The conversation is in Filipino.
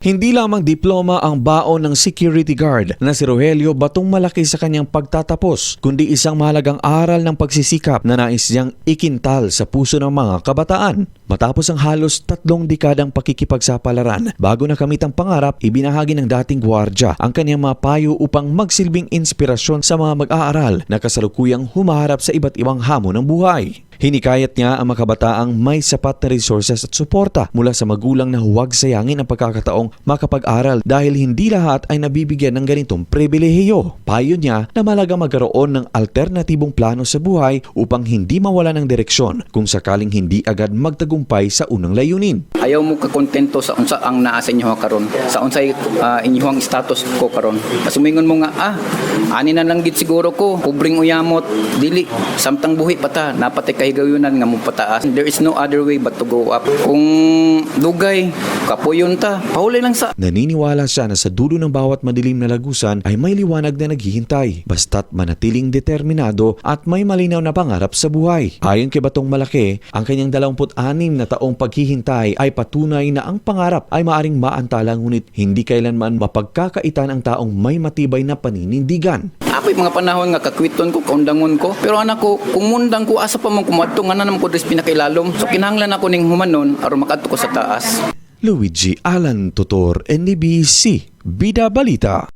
Hindi lamang diploma ang baon ng security guard na si Rogelio Batong Malaki sa kanyang pagtatapos, kundi isang mahalagang aral ng pagsisikap na nais niyang ikintal sa puso ng mga kabataan. Matapos ang halos 3 dekadang pakikipagsapalaran, bago nakamit ang pangarap, ibinahagi ng dating gwardya ang kanyang mga payo upang magsilbing inspirasyon sa mga mag-aaral na kasalukuyang humaharap sa iba't ibang hamon ng buhay. Hinikayat niya ang mga kabataang may sapat na resources at suporta mula sa magulang na huwag sayangin ang pagkakataong makapag-aral dahil hindi lahat ay nabibigyan ng ganitong pribilehiyo. Payo niya na mahalaga magkaroon ng alternatibong plano sa buhay upang hindi mawala ng direksyon kung sakaling hindi agad magtagumpay sa unang layunin. Ayaw mo kakontento sa unsa ang naa sa inyo karon, sa unsay inyong status ko karon. Masumingon mo nga ani na lang gid siguro ko, kubring uyamot, dili samtang buhi pata napatay kahigayunan nga mo pataas. There is no other way but to go up. Kung dugay kapuyon ta, pahuli lang sa. Naniniwala siya na sa dulo ng bawat madilim na lagusan ay may liwanag na naghihintay, basta't manatiling determinado at may malinaw na pangarap sa buhay. Ayon kay Batong Malaki, ang kanyang 26 na taong paghihintay ay patunay na ang pangarap ay maaring maantala ngunit hindi kailanman mapagkakaitan ang taong may matibay na paninindigan. Ako'y mga panahon nga kakwiton ko, kaundangon ko. Pero anak ko, kung mundang ko asa pa mong kumadto nga naman ko res pinakailalom. So kinahanglan ako ning humanon aron makadto ko sa taas. Luigi Alan Tutor, NBC, Bida Balita.